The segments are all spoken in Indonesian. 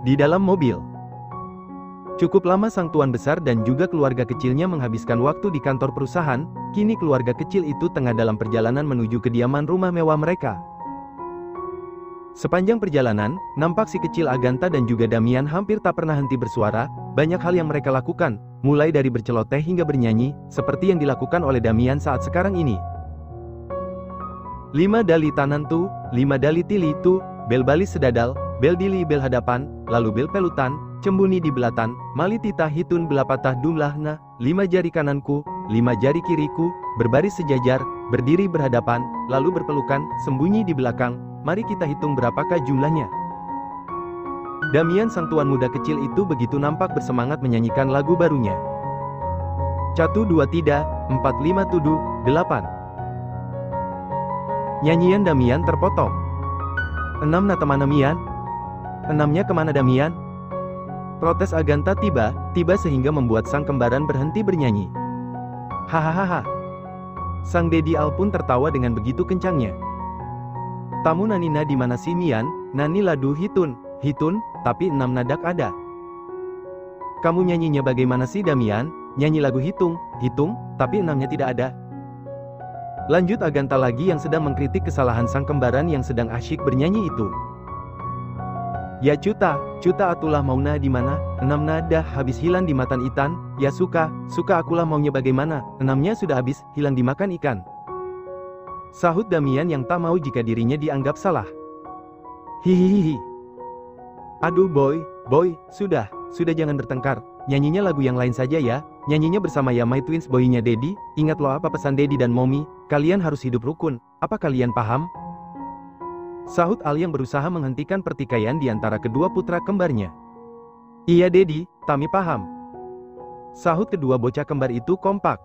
Di dalam mobil. Cukup lama sang tuan besar dan juga keluarga kecilnya menghabiskan waktu di kantor perusahaan, kini keluarga kecil itu tengah dalam perjalanan menuju kediaman rumah mewah mereka. Sepanjang perjalanan, nampak si kecil Agatha dan juga Damian hampir tak pernah henti bersuara. Banyak hal yang mereka lakukan, mulai dari berceloteh hingga bernyanyi, seperti yang dilakukan oleh Damian saat sekarang ini. 5 dali tanan tu, 5 dali tili tu, bel balis sedadal, bel dili bel hadapan, lalu bel pelutan, cembuni di belatan, mali titah hitun belapatah dumlahna, 5 jari kananku, 5 jari kiriku, berbaris sejajar, berdiri berhadapan, lalu berpelukan, sembunyi di belakang, mari kita hitung berapakah jumlahnya. Damian sang tuan muda kecil itu begitu nampak bersemangat menyanyikan lagu barunya. 1 2 tidak, 4 5 tuduh, 8. Nyanyian Damian terpotong. 6 na temana Mian? 6-nya kemana Damian? Protes Agatha tiba sehingga membuat sang kembaran berhenti bernyanyi. Hahaha. Sang Dedi Al pun tertawa dengan begitu kencangnya. Tamu nanina di mana si Mian? Nani ladu hitun, tapi 6 nadak ada. Kamu nyanyinya bagaimana sih Damian? Nyanyi lagu hitung, tapi 6-nya tidak ada. Lanjut Agatha lagi yang sedang mengkritik kesalahan sang kembaran yang sedang asyik bernyanyi itu. Ya cuta atulah mauna di mana? 6 nada habis hilang dimakan ikan. Ya suka akulah maunya bagaimana? 6-nya sudah habis hilang dimakan ikan. Sahut Damian yang tak mau jika dirinya dianggap salah. Hihihi. Aduh boy, sudah jangan bertengkar. Nyanyinya lagu yang lain saja ya. Nyanyinya bersama ya My Twins boynya Dedi. Ingat loh apa pesan Dedi dan Mommy, kalian harus hidup rukun. Apa kalian paham? Sahut Al yang berusaha menghentikan pertikaian di antara kedua putra kembarnya. Iya Dedi, kami paham. Sahut kedua bocah kembar itu kompak.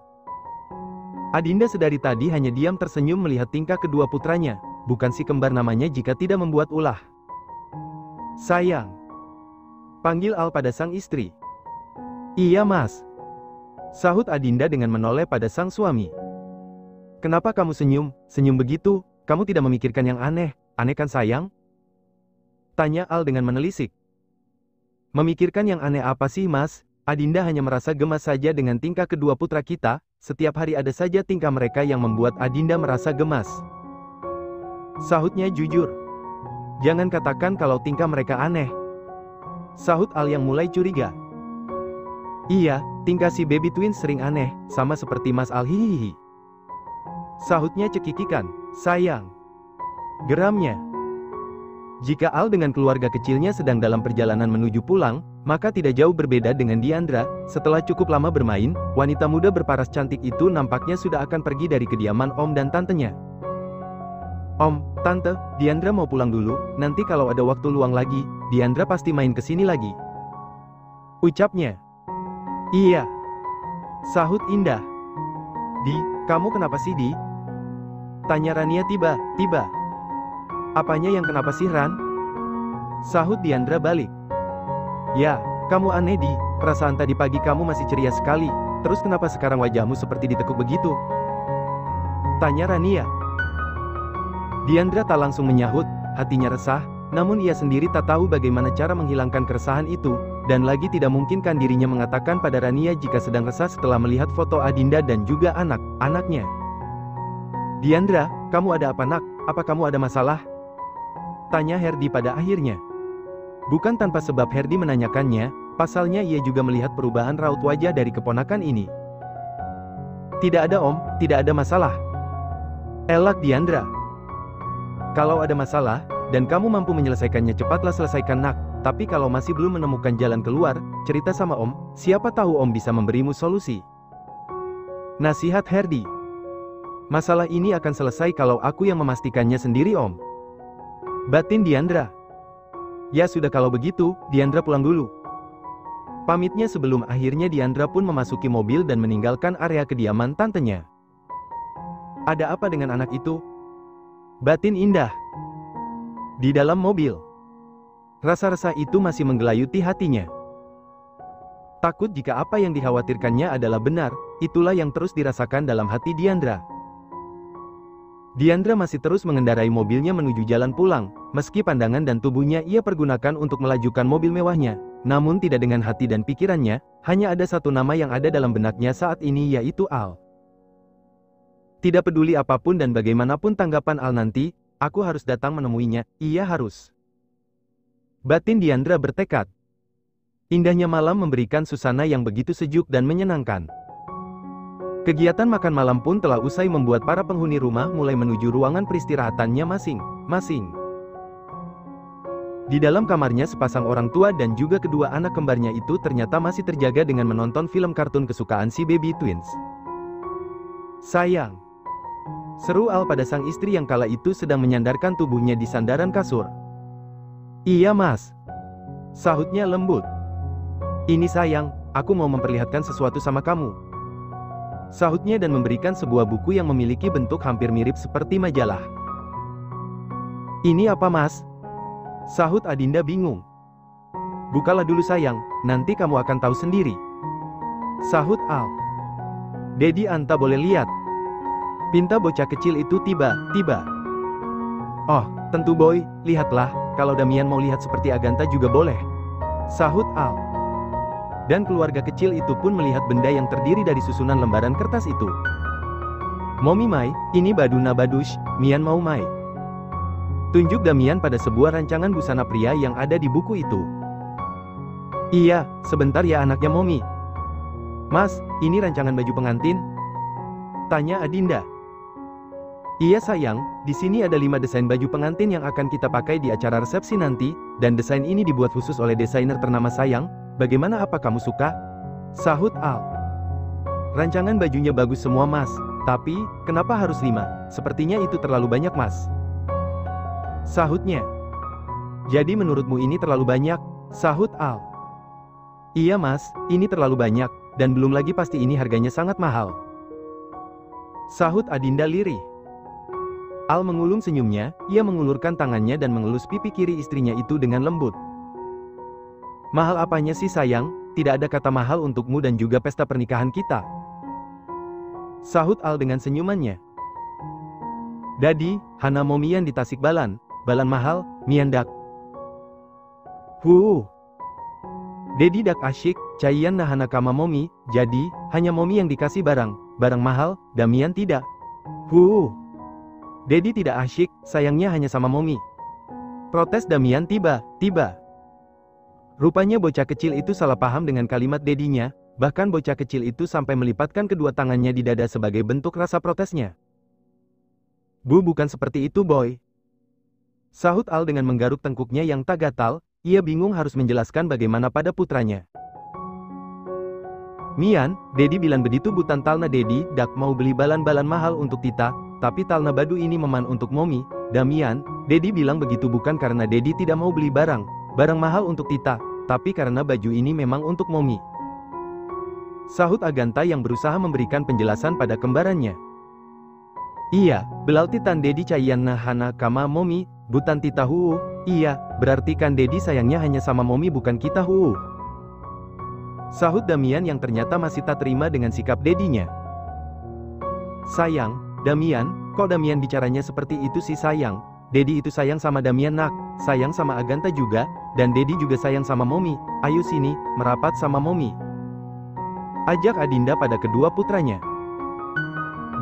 Adinda sedari tadi hanya diam tersenyum melihat tingkah kedua putranya. Bukan si kembar namanya jika tidak membuat ulah. Sayang. Panggil Al pada sang istri. Iya mas. Sahut Adinda dengan menoleh pada sang suami. Kenapa kamu senyum begitu? Kamu tidak memikirkan yang aneh kan sayang? Tanya Al dengan menelisik. Memikirkan yang aneh apa sih mas? Adinda hanya merasa gemas saja dengan tingkah kedua putra kita. Setiap hari ada saja tingkah mereka yang membuat Adinda merasa gemas. Sahutnya jujur. Jangan katakan kalau tingkah mereka aneh. Sahut Al yang mulai curiga. Iya, tingkah si baby twins sering aneh, sama seperti Mas Al hihihi. Sahutnya cekikikan. Sayang. Geramnya. Jika Al dengan keluarga kecilnya sedang dalam perjalanan menuju pulang, maka tidak jauh berbeda dengan Diandra. Setelah cukup lama bermain, wanita muda berparas cantik itu nampaknya sudah akan pergi dari kediaman Om dan tantenya. Om, Tante, Diandra mau pulang dulu, nanti kalau ada waktu luang lagi, Diandra pasti main kesini lagi. Ucapnya. Iya. Sahut Indah. Di, kamu kenapa sih Di? Tanya Rania tiba. Apanya yang kenapa sih Ran? Sahut Diandra balik. Ya, kamu aneh Di, perasaan tadi pagi kamu masih ceria sekali, terus kenapa sekarang wajahmu seperti ditekuk begitu? Tanya Rania. Diandra tak langsung menyahut, hatinya resah, namun ia sendiri tak tahu bagaimana cara menghilangkan keresahan itu, dan lagi tidak mungkinkan dirinya mengatakan pada Rania jika sedang resah setelah melihat foto Adinda dan juga anak-anaknya. Diandra, kamu ada apa nak? Apa kamu ada masalah? Tanya Herdi pada akhirnya. Bukan tanpa sebab Herdi menanyakannya, pasalnya ia juga melihat perubahan raut wajah dari keponakan ini. Tidak ada Om, tidak ada masalah. Elak Diandra. Kalau ada masalah, dan kamu mampu menyelesaikannya cepatlah selesaikan nak, tapi kalau masih belum menemukan jalan keluar, cerita sama Om, siapa tahu Om bisa memberimu solusi. Nasihat Herdi. Masalah ini akan selesai kalau aku yang memastikannya sendiri Om. Batin Diandra. Ya sudah kalau begitu, Diandra pulang dulu. Pamitnya sebelum akhirnya Diandra pun memasuki mobil dan meninggalkan area kediaman tantenya. Ada apa dengan anak itu? Batin Indah. Di dalam mobil. Rasa-rasa itu masih menggelayuti hatinya. Takut jika apa yang dikhawatirkannya adalah benar, itulah yang terus dirasakan dalam hati Diandra. Diandra masih terus mengendarai mobilnya menuju jalan pulang, meski pandangan dan tubuhnya ia pergunakan untuk melajukan mobil mewahnya. Namun tidak dengan hati dan pikirannya, hanya ada satu nama yang ada dalam benaknya saat ini yaitu Al. Tidak peduli apapun dan bagaimanapun tanggapan Al nanti, aku harus datang menemuinya, ia harus. Batin Diandra bertekad. Indahnya malam memberikan suasana yang begitu sejuk dan menyenangkan. Kegiatan makan malam pun telah usai membuat para penghuni rumah mulai menuju ruangan peristirahatannya masing-masing. Di dalam kamarnya sepasang orang tua dan juga kedua anak kembarnya itu ternyata masih terjaga dengan menonton film kartun kesukaan si Baby Twins. "Sayang," seru Al pada sang istri yang kala itu sedang menyandarkan tubuhnya di sandaran kasur. "Iya mas," sahutnya lembut. "Ini sayang, aku mau memperlihatkan sesuatu sama kamu," sahutnya dan memberikan sebuah buku yang memiliki bentuk hampir mirip seperti majalah. "Ini apa mas?" sahut Adinda bingung. "Bukalah dulu sayang, nanti kamu akan tahu sendiri," sahut Al. "Dedi anta boleh lihat?" pinta bocah kecil itu tiba-tiba. "Oh, tentu boy, lihatlah, kalau Damian mau lihat seperti Agatha juga boleh," sahut Al. Dan keluarga kecil itu pun melihat benda yang terdiri dari susunan lembaran kertas itu. "Momi Mai, ini Baduna Badush, Mian mau Mai," tunjuk Damian pada sebuah rancangan busana pria yang ada di buku itu. "Iya, sebentar ya anaknya Momi." "Mas, ini rancangan baju pengantin?" tanya Adinda. "Iya sayang, di sini ada 5 desain baju pengantin yang akan kita pakai di acara resepsi nanti, dan desain ini dibuat khusus oleh desainer ternama sayang. Bagaimana, apa kamu suka?" sahut Al. "Rancangan bajunya bagus semua mas, tapi, kenapa harus 5? Sepertinya itu terlalu banyak mas," sahutnya. "Jadi menurutmu ini terlalu banyak?" sahut Al. "Iya mas, ini terlalu banyak, dan belum lagi pasti ini harganya sangat mahal," sahut Adinda lirih. Al mengulum senyumnya, ia mengulurkan tangannya dan mengelus pipi kiri istrinya itu dengan lembut. "Mahal apanya sih sayang, tidak ada kata mahal untukmu dan juga pesta pernikahan kita," sahut Al dengan senyumannya. "Dadi, Hana mau Mian di Tasikbalan, balan mahal, Mian dak." "Dedi dak asyik, Cayan nah Hana kama Momi, jadi, hanya Momi yang dikasih barang mahal, Damian tidak." "Dedi tidak asyik, sayangnya hanya sama Momi," protes Damian tiba-tiba. Rupanya bocah kecil itu salah paham dengan kalimat dedinya, bahkan bocah kecil itu sampai melipatkan kedua tangannya di dada sebagai bentuk rasa protesnya. Bukan seperti itu boy," sahut Al dengan menggaruk tengkuknya yang tak gatal, ia bingung harus menjelaskan bagaimana pada putranya. "Mian, Dedi bilang begitu bukan talna Dedi dak mau beli balan-balan mahal untuk Tita, tapi talna badu ini meman untuk Momi, Damian, Dedi bilang begitu bukan karena Dedi tidak mau beli barang mahal untuk Tita, tapi karena baju ini memang untuk Momi," sahut Agatha yang berusaha memberikan penjelasan pada kembarannya. "Iya, berarti tan Dedi Cayan nah Hana kama Momi, bukan Tita iya, berarti kan Dedi sayangnya hanya sama Momi bukan kita sahut Damian yang ternyata masih tak terima dengan sikap Dedinya. "Sayang, Damian, kok Damian bicaranya seperti itu sih sayang? Dedi itu sayang sama Damian nak, sayang sama Agatha juga, dan Dedi juga sayang sama Momi, ayo sini, merapat sama Momi," ajak Adinda pada kedua putranya.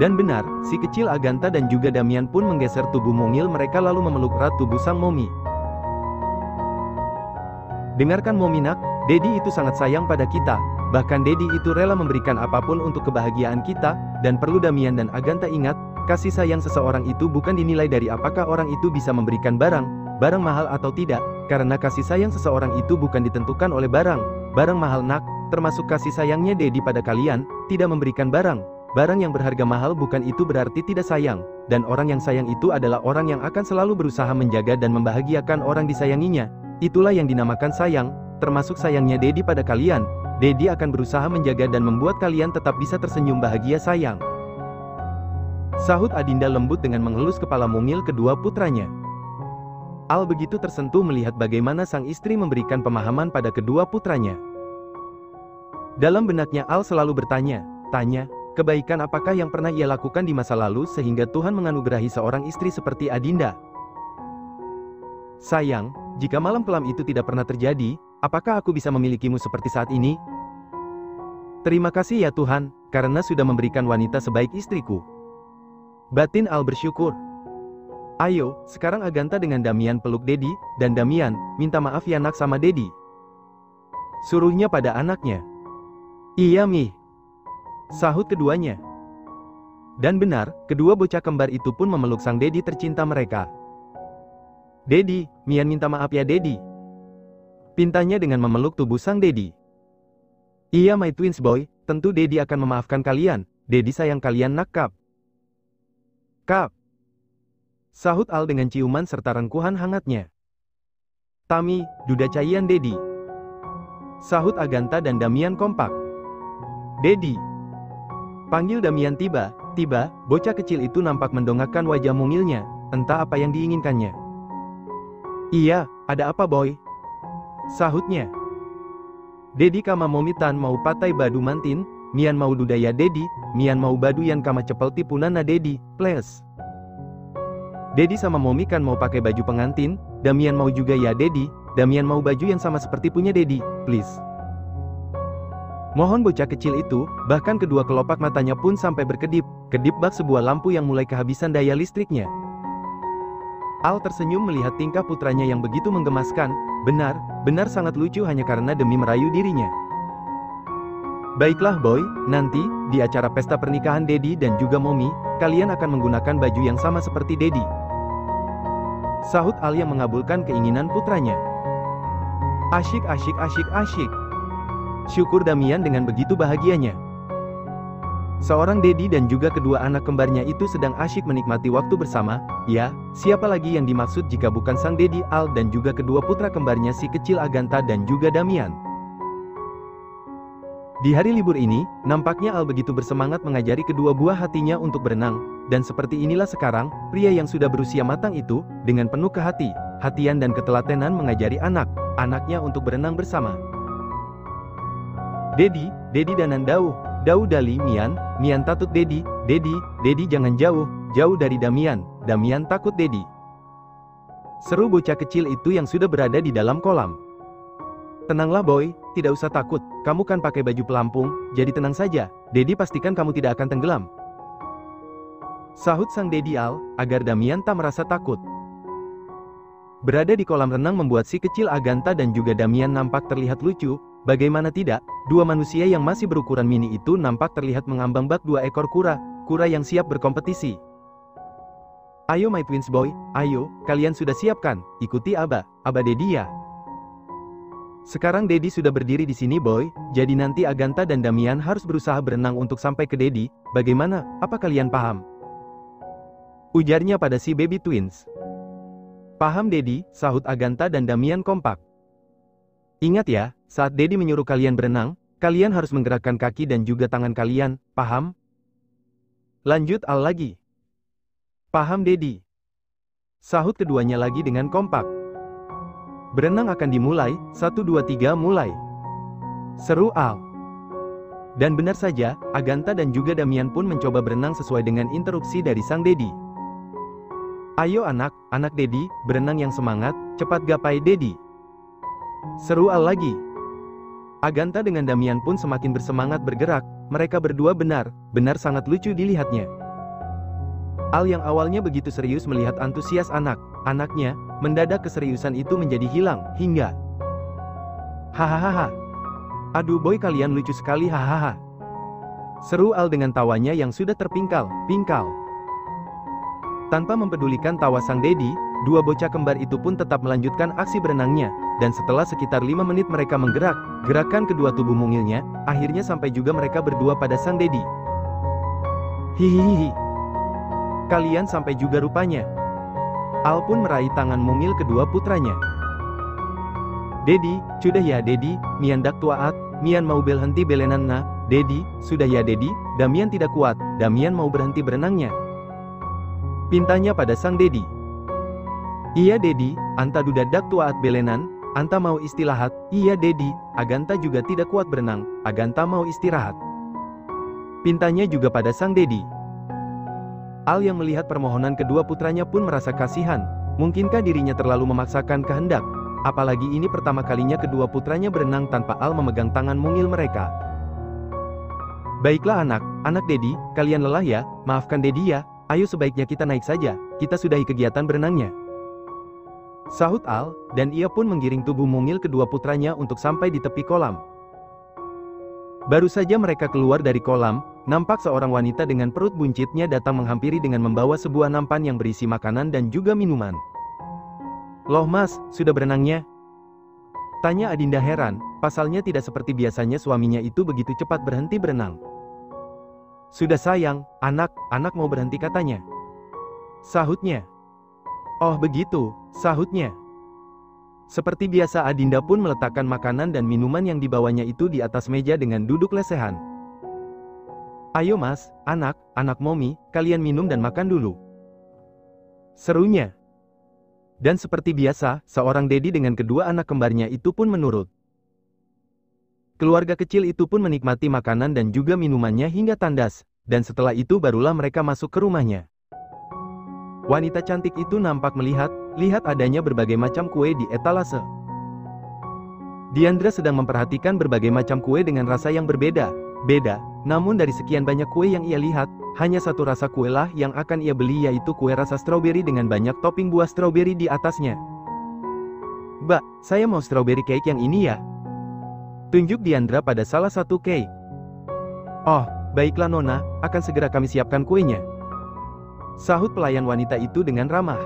Dan benar, si kecil Agatha dan juga Damian pun menggeser tubuh mungil mereka lalu memeluk erat tubuh sang Momi. "Dengarkan Momi nak, Dedi itu sangat sayang pada kita, bahkan Dedi itu rela memberikan apapun untuk kebahagiaan kita, dan perlu Damian dan Agatha ingat, kasih sayang seseorang itu bukan dinilai dari apakah orang itu bisa memberikan barang mahal atau tidak, karena kasih sayang seseorang itu bukan ditentukan oleh barang mahal nak, termasuk kasih sayangnya Dedi pada kalian, tidak memberikan barang yang berharga mahal bukan itu berarti tidak sayang, dan orang yang sayang itu adalah orang yang akan selalu berusaha menjaga dan membahagiakan orang disayanginya, itulah yang dinamakan sayang, termasuk sayangnya Dedi pada kalian, Dedi akan berusaha menjaga dan membuat kalian tetap bisa tersenyum bahagia sayang," sahut Adinda lembut dengan mengelus kepala mungil kedua putranya. Al begitu tersentuh melihat bagaimana sang istri memberikan pemahaman pada kedua putranya. Dalam benaknya Al selalu bertanya, Kebaikan apakah yang pernah ia lakukan di masa lalu sehingga Tuhan menganugerahi seorang istri seperti Adinda? Sayang, jika malam kelam itu tidak pernah terjadi, apakah aku bisa memilikimu seperti saat ini? Terima kasih ya Tuhan, karena sudah memberikan wanita sebaik istriku. Batin Al bersyukur. Ayo, sekarang Agatha dengan Damian peluk Dedi, dan Damian, minta maaf ya nak sama Dedi. Suruhnya pada anaknya. Iya Mi. Sahut keduanya. Dan benar, kedua bocah kembar itu pun memeluk sang Dedi tercinta mereka. Dedi, Mian minta maaf ya Dedi. Pintanya dengan memeluk tubuh sang Dedi. Iya my twins boy, tentu Dedi akan memaafkan kalian, Dedi sayang kalian nak Kap. Kap. Sahut Al dengan ciuman serta rengkuhan hangatnya. Tami, duda cahian Dedi. Sahut Agatha dan Damian kompak. Dedi. Panggil Damian tiba, bocah kecil itu nampak mendongakkan wajah mungilnya, entah apa yang diinginkannya. Iya, ada apa boy? Sahutnya. Dedi kama momitan mau patai badu mantin, Mian mau dudaya Dedi, Mian mau badu yang kama cepel tipunana Dedi, please. Dedi sama Momi kan mau pakai baju pengantin, Damian mau juga ya Dedi, Damian mau baju yang sama seperti punya Dedi, please. Mohon bocah kecil itu, bahkan kedua kelopak matanya pun sampai berkedip, kedip bak sebuah lampu yang mulai kehabisan daya listriknya. Al tersenyum melihat tingkah putranya yang begitu menggemaskan, benar sangat lucu hanya karena demi merayu dirinya. Baiklah boy, nanti, di acara pesta pernikahan Dedi dan juga Momi, kalian akan menggunakan baju yang sama seperti Dedi. Sahut Al yang mengabulkan keinginan putranya. Asyik. Syukur Damian dengan begitu bahagianya. Seorang Dedi dan juga kedua anak kembarnya itu sedang asyik menikmati waktu bersama, ya, siapa lagi yang dimaksud jika bukan sang Dedi Al dan juga kedua putra kembarnya si kecil Agatha dan juga Damian. Di hari libur ini, nampaknya Al begitu bersemangat mengajari kedua buah hatinya untuk berenang, dan seperti inilah sekarang, pria yang sudah berusia matang itu, dengan penuh hatian dan ketelatenan mengajari anaknya untuk berenang bersama. Dedi danan Dau dali Mian takut Dedi jangan jauh dari Damian takut Dedi. Seru bocah kecil itu yang sudah berada di dalam kolam. Tenanglah boy, tidak usah takut, kamu kan pakai baju pelampung, jadi tenang saja, Dedi pastikan kamu tidak akan tenggelam. Sahut sang Dedi Al, agar Damian tak merasa takut. Berada di kolam renang membuat si kecil Agatha dan juga Damian nampak terlihat lucu, bagaimana tidak, dua manusia yang masih berukuran mini itu nampak terlihat mengambang bak dua ekor kura yang siap berkompetisi. Ayo my twins boy, ayo, kalian sudah siapkan, ikuti Aba Dedi ya. Sekarang Dedi sudah berdiri di sini boy, jadi nanti Agatha dan Damian harus berusaha berenang untuk sampai ke Dedi, bagaimana, apa kalian paham? Ujarnya pada si baby twins. Paham Dedi, sahut Agatha dan Damian kompak. Ingat ya, saat Dedi menyuruh kalian berenang, kalian harus menggerakkan kaki dan juga tangan kalian, paham? Lanjut Al lagi. Paham Dedi. Sahut keduanya lagi dengan kompak. Berenang akan dimulai, 1 2 3 mulai. Seru Al. Dan benar saja, Agatha dan juga Damian pun mencoba berenang sesuai dengan interupsi dari sang Dedi. Ayo anak Dedi, berenang yang semangat, cepat gapai Dedi. Seru Al lagi. Agatha dengan Damian pun semakin bersemangat bergerak, mereka berdua benar sangat lucu dilihatnya. Al yang awalnya begitu serius melihat antusias anaknya, mendadak keseriusan itu menjadi hilang, hingga hahaha. Aduh boy kalian lucu sekali hahaha. Seru Al dengan tawanya yang sudah terpingkal. Tanpa mempedulikan tawa sang Dedi, dua bocah kembar itu pun tetap melanjutkan aksi berenangnya, dan setelah sekitar 5 menit mereka gerakan kedua tubuh mungilnya, akhirnya sampai juga mereka berdua pada sang Dedi. Hihihi. Kalian sampai juga rupanya. Al pun meraih tangan mungil kedua putranya. Dedi, sudah ya Dedi, Mian dak tuaat, Mian mau berhenti belenanna, Dedi, sudah ya Dedi, Damian tidak kuat, Damian mau berhenti berenangnya. Pintanya pada sang Dedi. Iya Dedi, anta duda dak tuaat belenan, anta mau istirahat, iya Dedi, Agatha juga tidak kuat berenang, Agatha mau istirahat. Pintanya juga pada sang Dedi. Al yang melihat permohonan kedua putranya pun merasa kasihan. Mungkinkah dirinya terlalu memaksakan kehendak? Apalagi ini pertama kalinya kedua putranya berenang tanpa Al memegang tangan mungil mereka. Baiklah anak Dedi, kalian lelah ya, maafkan Dedi ya, ayo sebaiknya kita naik saja, kita sudahi kegiatan berenangnya. Sahut Al, dan ia pun menggiring tubuh mungil kedua putranya untuk sampai di tepi kolam. Baru saja mereka keluar dari kolam, nampak seorang wanita dengan perut buncitnya datang menghampiri dengan membawa sebuah nampan yang berisi makanan dan juga minuman. Loh mas, sudah berenangnya? Tanya Adinda heran, pasalnya tidak seperti biasanya suaminya itu begitu cepat berhenti berenang. Sudah sayang, anak mau berhenti katanya. Sahutnya. Oh begitu, sahutnya. Seperti biasa Adinda pun meletakkan makanan dan minuman yang dibawanya itu di atas meja dengan duduk lesehan. Ayo mas, anak Momi, kalian minum dan makan dulu. Serunya. Dan seperti biasa, seorang Dedi dengan kedua anak kembarnya itu pun menurut. Keluarga kecil itu pun menikmati makanan dan juga minumannya hingga tandas, dan setelah itu barulah mereka masuk ke rumahnya. Wanita cantik itu nampak melihat adanya berbagai macam kue di etalase. Diandra sedang memperhatikan berbagai macam kue dengan rasa yang berbeda, namun dari sekian banyak kue yang ia lihat, hanya satu rasa kue lah yang akan ia beli, yaitu kue rasa stroberi dengan banyak topping buah stroberi di atasnya. Mbak, saya mau strawberry cake yang ini ya. Tunjuk Diandra pada salah satu cake. Oh, baiklah Nona, akan segera kami siapkan kuenya. Sahut pelayan wanita itu dengan ramah.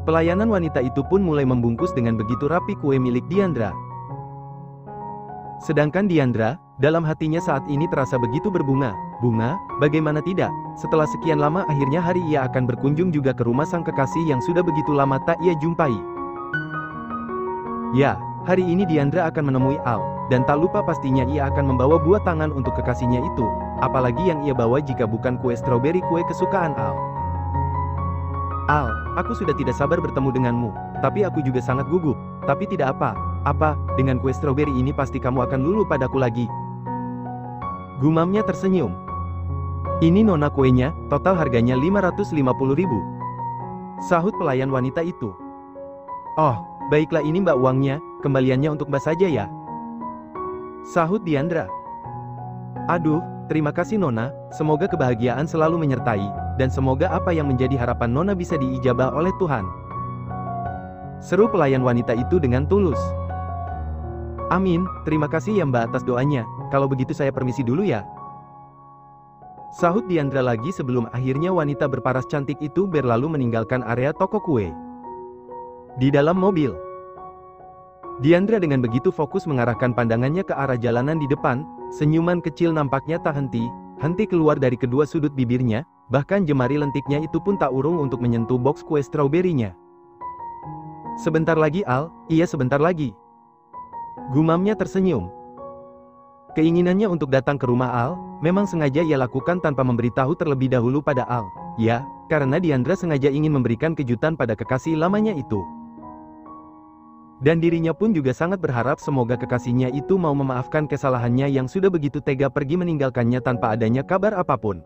Pelayanan wanita itu pun mulai membungkus dengan begitu rapi kue milik Diandra. Sedangkan Diandra, dalam hatinya saat ini terasa begitu berbunga. Bagaimana tidak, setelah sekian lama akhirnya hari ia akan berkunjung juga ke rumah sang kekasih yang sudah begitu lama tak ia jumpai. Ya, hari ini Diandra akan menemui Al, dan tak lupa pastinya ia akan membawa buah tangan untuk kekasihnya itu, apalagi yang ia bawa jika bukan kue stroberi, kue kesukaan Al. Al, aku sudah tidak sabar bertemu denganmu, tapi aku juga sangat gugup, tapi tidak apa, dengan kue stroberi ini pasti kamu akan luluh padaku lagi. Gumamnya tersenyum. Ini Nona kuenya, total harganya 550.000. Sahut pelayan wanita itu. Oh, baiklah ini mbak uangnya, kembaliannya untuk mbak saja ya. Sahut Diandra. Aduh, terima kasih Nona, semoga kebahagiaan selalu menyertai, dan semoga apa yang menjadi harapan Nona bisa diijabah oleh Tuhan. Seru pelayan wanita itu dengan tulus. Amin, terima kasih ya mbak atas doanya, kalau begitu saya permisi dulu ya. Sahut Diandra lagi sebelum akhirnya wanita berparas cantik itu berlalu meninggalkan area toko kue. Di dalam mobil, Diandra dengan begitu fokus mengarahkan pandangannya ke arah jalanan di depan, senyuman kecil nampaknya tak henti keluar dari kedua sudut bibirnya, bahkan jemari lentiknya itu pun tak urung untuk menyentuh box kue stroberinya. Sebentar lagi Al, iya sebentar lagi. Gumamnya tersenyum. Keinginannya untuk datang ke rumah Al, memang sengaja ia lakukan tanpa memberitahu terlebih dahulu pada Al. Ya, karena Diandra sengaja ingin memberikan kejutan pada kekasih lamanya itu. Dan dirinya pun juga sangat berharap semoga kekasihnya itu mau memaafkan kesalahannya yang sudah begitu tega pergi meninggalkannya tanpa adanya kabar apapun.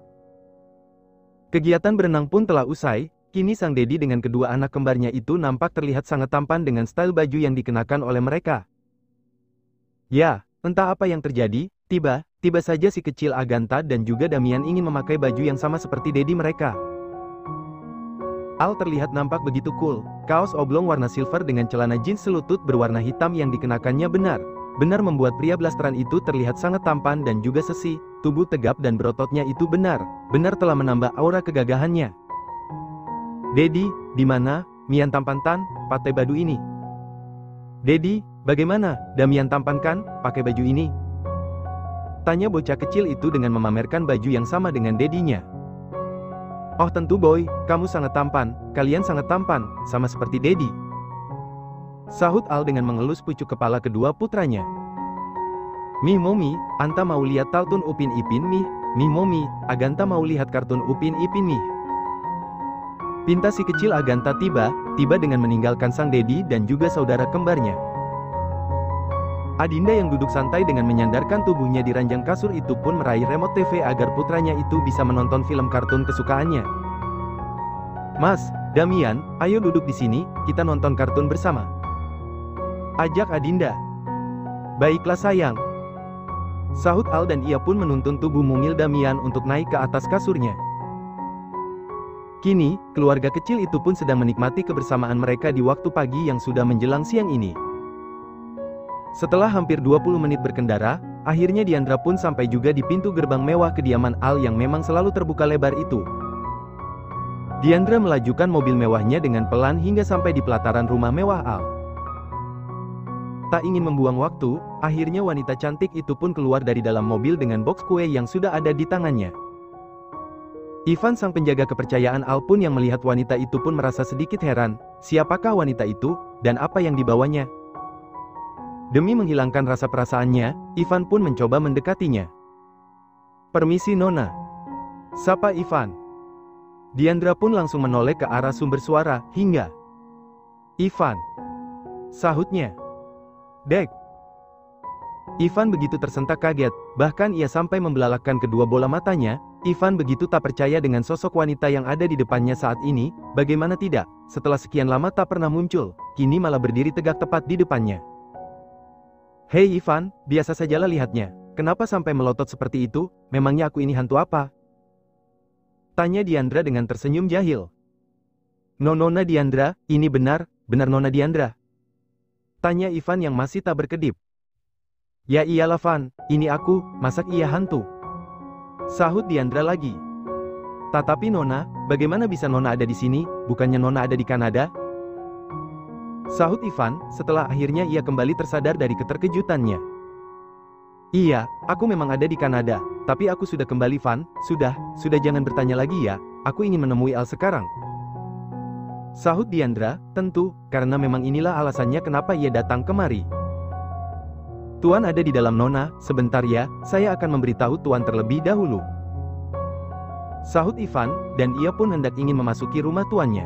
Kegiatan berenang pun telah usai, kini sang Dedi dengan kedua anak kembarnya itu nampak terlihat sangat tampan dengan style baju yang dikenakan oleh mereka. Ya, entah apa yang terjadi, tiba saja si kecil Agatha dan juga Damian ingin memakai baju yang sama seperti Dedi mereka. Al terlihat nampak begitu cool, kaos oblong warna silver dengan celana jeans selutut berwarna hitam yang dikenakannya benar membuat pria blasteran itu terlihat sangat tampan dan juga sesi, tubuh tegap dan berototnya itu benar telah menambah aura kegagahannya. Dedi, di mana, Mian tampan tan, pakai baju ini? Dedi, bagaimana, Damian tampan kan, pakai baju ini? Tanya bocah kecil itu dengan memamerkan baju yang sama dengan Dedinya. Oh tentu boy, kamu sangat tampan, kalian sangat tampan, sama seperti Dedi. Sahut Al dengan mengelus pucuk kepala kedua putranya. Mih Momi, Anta mau lihat kartun Upin Ipin Mih Momi, Agatha mau lihat kartun Upin Ipin Mih. Pinta si kecil Agatha tiba dengan meninggalkan sang Dedi dan juga saudara kembarnya. Adinda yang duduk santai dengan menyandarkan tubuhnya di ranjang kasur itu pun meraih remote TV agar putranya itu bisa menonton film kartun kesukaannya. "Mas, Damian, ayo duduk di sini, kita nonton kartun bersama," ajak Adinda. "Baiklah sayang," sahut Al dan ia pun menuntun tubuh mungil Damian untuk naik ke atas kasurnya. Kini, keluarga kecil itu pun sedang menikmati kebersamaan mereka di waktu pagi yang sudah menjelang siang ini. Setelah hampir 20 menit berkendara, akhirnya Diandra pun sampai juga di pintu gerbang mewah kediaman Al yang memang selalu terbuka lebar itu. Diandra melajukan mobil mewahnya dengan pelan hingga sampai di pelataran rumah mewah Al. Tak ingin membuang waktu, akhirnya wanita cantik itu pun keluar dari dalam mobil dengan box kue yang sudah ada di tangannya. Ivan sang penjaga kepercayaan Al pun yang melihat wanita itu pun merasa sedikit heran, siapakah wanita itu, dan apa yang dibawanya? Demi menghilangkan rasa perasaannya, Ivan pun mencoba mendekatinya. "Permisi Nona," sapa Ivan. Diandra pun langsung menoleh ke arah sumber suara, hingga "Ivan," sahutnya. "Dek." Ivan begitu tersentak kaget, bahkan ia sampai membelalakkan kedua bola matanya. Ivan begitu tak percaya dengan sosok wanita yang ada di depannya saat ini, bagaimana tidak, setelah sekian lama tak pernah muncul, kini malah berdiri tegak tepat di depannya. "Hei Ivan, biasa sajalah lihatnya, kenapa sampai melotot seperti itu, memangnya aku ini hantu apa?" tanya Diandra dengan tersenyum jahil. Nona Diandra, ini benar Nona Diandra?" tanya Ivan yang masih tak berkedip. "Ya iyalah Van, ini aku, masak iya hantu?" sahut Diandra lagi. "Tetapi Nona, bagaimana bisa Nona ada di sini, bukannya Nona ada di Kanada?" sahut Ivan, setelah akhirnya ia kembali tersadar dari keterkejutannya. "Iya, aku memang ada di Kanada, tapi aku sudah kembali Van, sudah jangan bertanya lagi ya, aku ingin menemui Al sekarang," sahut Diandra, tentu, karena memang inilah alasannya kenapa ia datang kemari. "Tuan ada di dalam Nona, sebentar ya, saya akan memberitahu Tuan terlebih dahulu," sahut Ivan, dan ia pun hendak ingin memasuki rumah tuannya.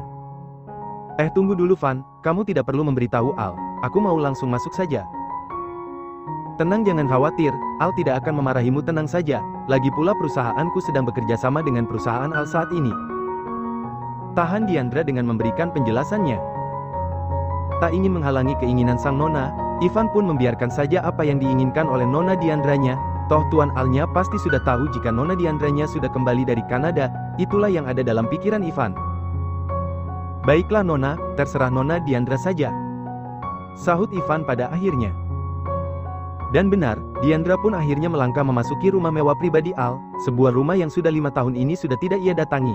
Tunggu dulu Van, kamu tidak perlu memberitahu Al, aku mau langsung masuk saja." "Tenang jangan khawatir, Al tidak akan memarahimu tenang saja, lagi pula perusahaanku sedang bekerja sama dengan perusahaan Al saat ini," tahan Diandra dengan memberikan penjelasannya. Tak ingin menghalangi keinginan sang Nona, Ivan pun membiarkan saja apa yang diinginkan oleh Nona Diandranya, toh Tuan Alnya pasti sudah tahu jika Nona Diandranya sudah kembali dari Kanada, itulah yang ada dalam pikiran Ivan. "Baiklah Nona, terserah Nona Diandra saja," sahut Ivan pada akhirnya. Dan benar, Diandra pun akhirnya melangkah memasuki rumah mewah pribadi Al, sebuah rumah yang sudah 5 tahun ini sudah tidak ia datangi.